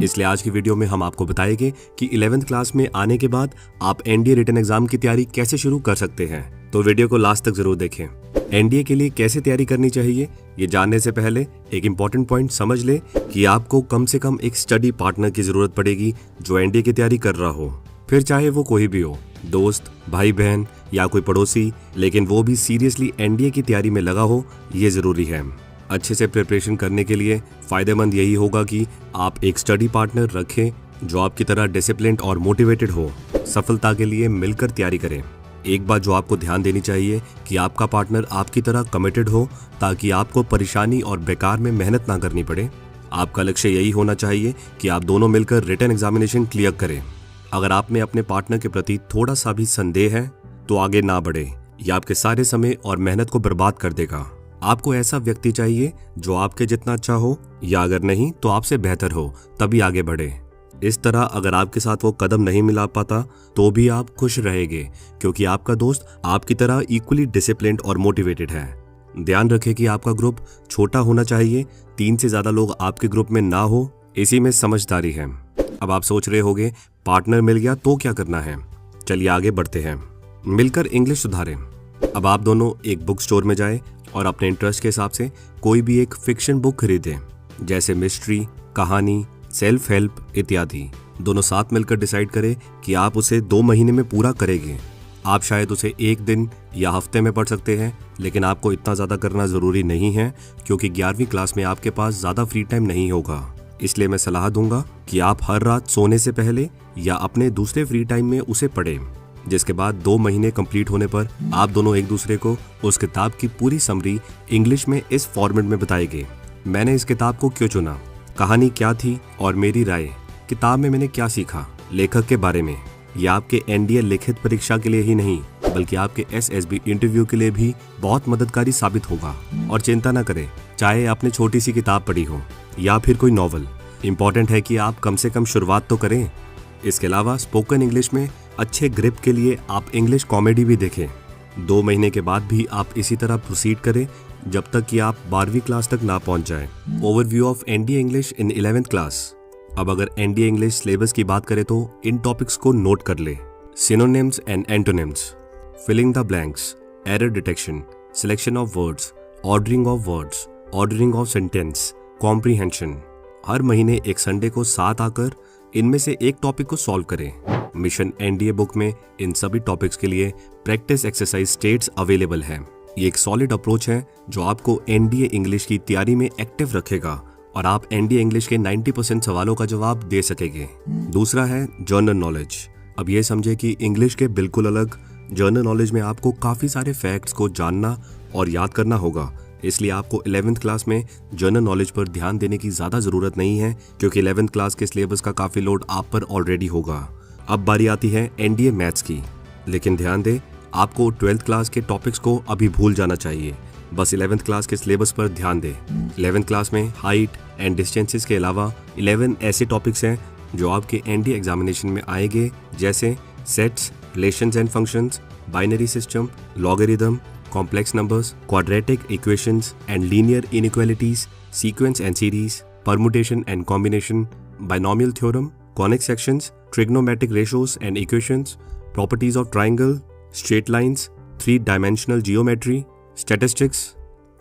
इसलिए आज की वीडियो में हम आपको बताएंगे कि 11th क्लास में आने के बाद आप एनडीए रिटन एग्जाम की तैयारी कैसे शुरू कर सकते हैं। तो वीडियो को लास्ट तक जरूर देखें। एनडीए के लिए कैसे तैयारी करनी चाहिए, ये जानने से पहले एक इम्पॉर्टेंट पॉइंट समझ ले कि आपको कम से कम एक स्टडी पार्टनर की जरूरत पड़ेगी जो एनडीए की तैयारी कर रहा हो, फिर चाहे वो कोई भी हो, दोस्त, भाई बहन या कोई पड़ोसी, लेकिन वो भी सीरियसली एनडीए की तैयारी में लगा हो, ये जरूरी है। अच्छे से प्रिपरेशन करने के लिए फायदेमंद यही होगा कि आप एक स्टडी पार्टनर रखें जो आपकी तरह डिसिप्लिन्ड और मोटिवेटेड हो। सफलता के लिए मिलकर तैयारी करें। एक बात जो आपको ध्यान देनी चाहिए कि आपका पार्टनर आपकी तरह कमिटेड हो, ताकि आपको परेशानी और बेकार में मेहनत ना करनी पड़े। आपका लक्ष्य यही होना चाहिए कि आप दोनों मिलकर रिटन एग्जामिनेशन क्लियर करें। अगर आप में अपने पार्टनर के प्रति थोड़ा सा भी संदेह है तो आगे ना बढ़े, यह आपके सारे समय और मेहनत को बर्बाद कर देगा। आपको ऐसा व्यक्ति चाहिए जो आपके जितना अच्छा हो, या अगर नहीं तो आपसे बेहतर हो, तभी आगे बढ़े। इस तरह अगर आपके साथ वो कदम नहीं मिला पाता तो भी आप खुश रहेंगे, क्योंकि आपका दोस्त आपकी तरह इक्वली डिसिप्लिन्ड और मोटिवेटेड है। ध्यान रखें कि आपका ग्रुप छोटा होना चाहिए, 3 से ज्यादा लोग आपके ग्रुप में ना हो, इसी में समझदारी है। अब आप सोच रहे होंगे पार्टनर मिल गया तो क्या करना है। चलिए आगे बढ़ते हैं। मिलकर इंग्लिश सुधारें। अब आप दोनों एक बुक स्टोर में जाएं और अपने इंटरेस्ट के हिसाब से कोई भी एक फिक्शन बुक खरीदें, जैसे मिस्ट्री, कहानी, सेल्फ हेल्प इत्यादि। दोनों साथ मिलकर डिसाइड करें कि आप उसे 2 महीने में पूरा करेंगे। आप शायद उसे 1 दिन या हफ्ते में पढ़ सकते हैं, लेकिन आपको इतना ज़्यादा करना ज़रूरी नहीं है, क्योंकि 11वीं क्लास में आपके पास ज़्यादा फ्री टाइम नहीं होगा। इसलिए मैं सलाह दूंगा कि आप हर रात सोने से पहले या अपने दूसरे फ्री टाइम में उसे पढ़ें, जिसके बाद 2 महीने कंप्लीट होने पर आप दोनों एक दूसरे को उस किताब की पूरी समरी इंग्लिश में इस फॉर्मेट में बताएंगे। मैंने इस किताब को क्यों चुना, कहानी क्या थी और मेरी राय, किताब में मैंने क्या सीखा, लेखक के बारे में। यह आपके एनडीए लिखित परीक्षा के लिए ही नहीं, बल्कि आपके एसएसबी इंटरव्यू के लिए भी बहुत मददगारी साबित होगा। और चिंता न करें, चाहे आपने छोटी सी किताब पढ़ी हो या फिर कोई नॉवल, इम्पोर्टेंट है कि आप कम से कम शुरुआत तो करें। इसके अलावा स्पोकन इंग्लिश में अच्छे ग्रिप के लिए आप इंग्लिश कॉमेडी भी देखें। 2 महीने के बाद भी आप इसी तरह प्रोसीड करें जब तक कि आप 12वीं क्लास तक ना पहुंच जाएं। Overview of NDA English in 11th class. अब अगर एनडीए इंग्लिश सिलेबस की बात करें तो इन टॉपिक्स को नोट कर ले। Synonyms and antonyms, filling the blanks, error detection, selection of words, ordering of words, ordering of sentence, comprehension. हर महीने एक संडे को साथ आकर इनमें से एक टॉपिक को सॉल्व करें। मिशन एनडीए बुक में इन सभी टॉपिक्स के लिए प्रैक्टिस एक्सरसाइज स्टेट्स अवेलेबल है। ये एक सॉलिड अप्रोच है जो आपको एनडीए इंग्लिश की तैयारी में एक्टिव रखेगा और आप एनडीए इंग्लिश के 90% सवालों का जवाब दे सकेंगे। दूसरा है जनरल नॉलेज। अब ये समझे कि इंग्लिश के बिल्कुल अलग जनरल नॉलेज में आपको काफी सारे फैक्ट्स को जानना और याद करना होगा। इसलिए आपको 11th क्लास में जनरल नॉलेज पर ध्यान देने की ज्यादा जरूरत नहीं है, क्योंकि 11th क्लास के सिलेबस का काफी लोड आप पर ऑलरेडी होगा। अब बारी आती है एनडीए मैथ्स की, लेकिन ध्यान दें आपको 12th क्लास के टॉपिक्स को अभी भूल जाना चाहिए। बस 11th क्लास के सिलेबस पर ध्यान दें। 11th क्लास में हाइट एंड डिस्टेंसेस के अलावा 11 ऐसे टॉपिक्स हैं जो आपके एनडीए एग्जामिनेशन में आएंगे, जैसे sets, relations and functions, binary system, logarithm, complex numbers, quadratic equations and linear inequalities, sequence and series, permutation and combination, binomial theorem, conic sections, trigonometric ratios and equations, properties of triangle, straight lines, 3 dimensional geometry, statistics.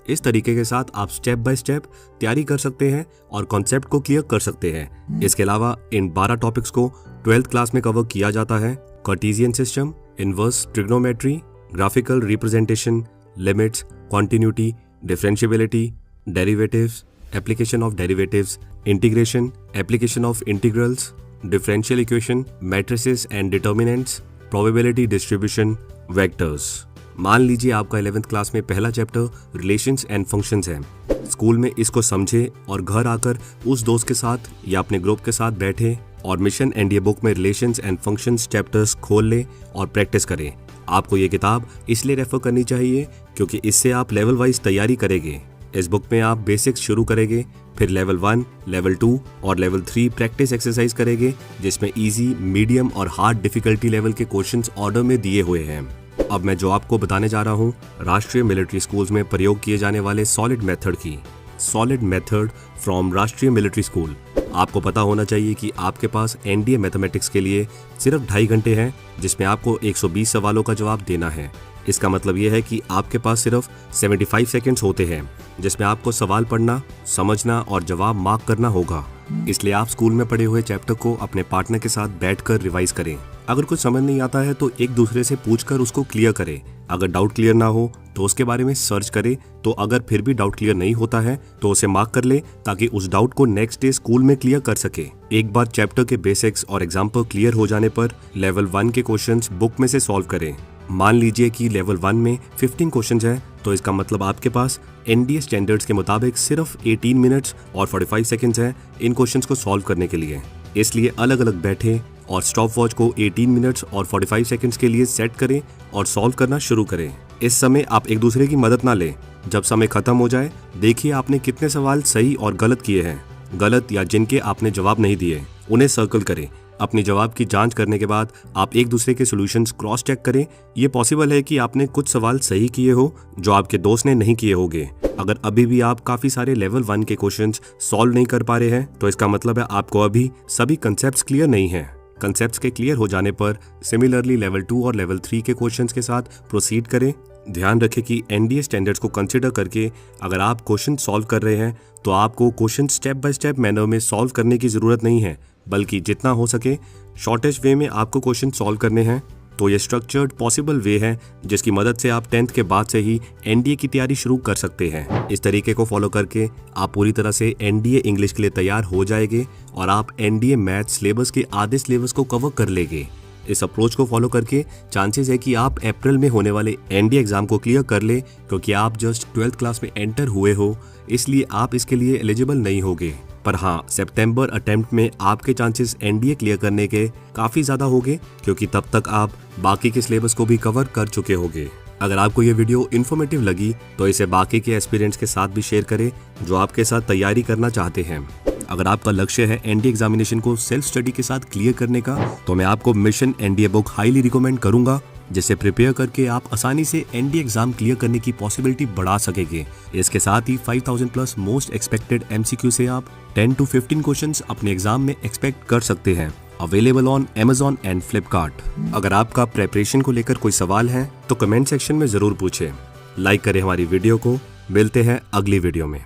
इस तरीके के साथ आप step by step तैयारी कर सकते हैं और कॉन्सेप्ट को क्लियर कर सकते हैं। इसके अलावा इन 12 टॉपिक्स को 12th क्लास में कवर किया जाता है। Cartesian system, inverse trigonometry, graphical representation, limits, continuity, differentiability, derivatives, application of derivatives, integration, application of integrals, differential equation, matrices and determinants, probability distribution, vectors. मान लीजिए आपका 11th क्लास में पहला चैप्टर रिलेशंस एंड फंक्शंस है। School में इसको समझे और घर आकर उस दोस्त के साथ या अपने ग्रुप के साथ बैठे और मिशन एनडीए बुक में रिलेशंस एंड फंक्शंस चैप्टर्स खोल ले और प्रैक्टिस करें। आपको ये किताब इसलिए रेफर करनी चाहिए क्योंकि इससे आप लेवल वाइज तैयारी करेंगे। इस बुक में आप बेसिक्स शुरू करेंगे, फिर लेवल 1, लेवल 2 और लेवल 3 प्रैक्टिस एक्सरसाइज करेंगे, जिसमें इजी, मीडियम और हार्ड डिफिकल्टी लेवल के क्वेश्चंस ऑर्डर में दिए हुए हैं। अब मैं जो आपको बताने जा रहा हूँ राष्ट्रीय मिलिट्री स्कूल्स में प्रयोग किए जाने वाले सॉलिड मेथड की। सॉलिड मेथड फ्रॉम राष्ट्रीय मिलिट्री स्कूल। आपको पता होना चाहिए कि आपके पास एनडीए मैथमेटिक्स के लिए सिर्फ 2.5 घंटे हैं, जिसमें आपको 120 सवालों का जवाब देना है। इसका मतलब यह है कि आपके पास सिर्फ 75 सेकंड्स होते हैं, जिसमें आपको सवाल पढ़ना, समझना और जवाब मार्क करना होगा। इसलिए आप स्कूल में पढ़े हुए चैप्टर को अपने पार्टनर के साथ बैठकर रिवाइज करें। अगर कुछ समझ नहीं आता है तो एक दूसरे से पूछकर उसको क्लियर करें। अगर डाउट क्लियर ना हो तो उसके बारे में सर्च करें। तो अगर फिर भी डाउट क्लियर नहीं होता है तो उसे मार्क कर ले, ताकि उस डाउट को नेक्स्ट डे स्कूल में क्लियर कर सके। एक बार चैप्टर के बेसिक्स और एग्जाम्पल क्लियर हो जाने पर लेवल 1 के क्वेश्चंस बुक में से सॉल्व करें। मान लीजिए कि लेवल 1 में 15 क्वेश्चंस हैं, तो इसका मतलब आपके पास एनडीए स्टैंडर्ड्स के मुताबिक सिर्फ 18 मिनट्स और 45 सेकंड्स हैं इन क्वेश्चंस को सॉल्व करने के लिए। इसलिए अलग अलग बैठे और स्टॉप वॉच को 18 मिनट्स और 45 सेकंड्स के लिए सेट करें और सॉल्व करना शुरू करें। इस समय आप एक दूसरे की मदद ना लें। जब समय खत्म हो जाए, देखिए आपने कितने सवाल सही और गलत किए हैं। गलत या जिनके आपने जवाब नहीं दिए उन्हें सर्कल करें। अपने जवाब की जांच करने के बाद आप एक दूसरे के सॉल्यूशंस क्रॉस चेक करें। ये पॉसिबल है कि आपने कुछ सवाल सही किए हो जो आपके दोस्त ने नहीं किए होंगे। अगर अभी भी आप काफी सारे लेवल 1 के क्वेश्चंस सॉल्व नहीं कर पा रहे हैं तो इसका मतलब है आपको अभी सभी कंसेप्ट्स क्लियर नहीं है। कंसेप्ट्स के क्लियर हो जाने पर सिमिलरली लेवल 2 और लेवल 3 के क्वेश्चंस के साथ प्रोसीड करें। ध्यान रखें कि एनडीए स्टैंडर्ड्स को कंसीडर करके अगर आप क्वेश्चन सॉल्व कर रहे हैं तो आपको question step by step manner में सॉल्व करने की जरूरत नहीं है, बल्कि जितना हो सके शॉर्टेस्ट वे में आपको क्वेश्चन सॉल्व करने हैं। तो ये स्ट्रक्चर्ड पॉसिबल वे है जिसकी मदद से आप 10th के बाद से ही एनडीए की तैयारी शुरू कर सकते हैं। इस तरीके को फॉलो करके आप पूरी तरह से एनडीए इंग्लिश के लिए तैयार हो जाएंगे और आप एनडीए मैथ सिलेबस के आधे सिलेबस को कवर कर लेंगे। इस अप्रोच को फॉलो करके चांसेस है कि आप अप्रैल में होने वाले एनडीए एग्जाम को क्लियर कर ले, क्योंकि आप जस्ट 12th क्लास में एंटर हुए हो, इसलिए आप इसके लिए एलिजिबल नहीं होगे। पर हाँ, सितंबर अटेम्प्ट में आपके चांसेस एनडीए क्लियर करने के काफी ज्यादा होंगे, क्योंकि तब तक आप बाकी के सिलेबस को भी कवर कर चुके होंगे। अगर आपको ये वीडियो इन्फॉर्मेटिव लगी तो इसे बाकी के एस्पिरेंट्स के साथ भी शेयर करें जो आपके साथ तैयारी करना चाहते हैं। अगर आपका लक्ष्य है एनडीए एग्जामिनेशन को सेल्फ स्टडी के साथ क्लियर करने का, तो मैं आपको mission NDA book highly recommend करूंगा, जिसे प्रिपेयर करके आप आसानी से एनडीए एग्जाम क्लियर करने की पॉसिबिलिटी बढ़ा सकेंगे। इसके साथ ही 5000 प्लस मोस्ट एक्सपेक्टेड एमसीक्यू से आप 10 to 15 क्वेश्चंस अपने एग्जाम में एक्सपेक्ट कर सकते हैं। Available on Amazon and Flipkart. अगर आपका प्रेपरेशन को लेकर कोई सवाल है तो कमेंट सेक्शन में जरूर पूछें। लाइक करें हमारी वीडियो को। मिलते हैं अगली वीडियो में।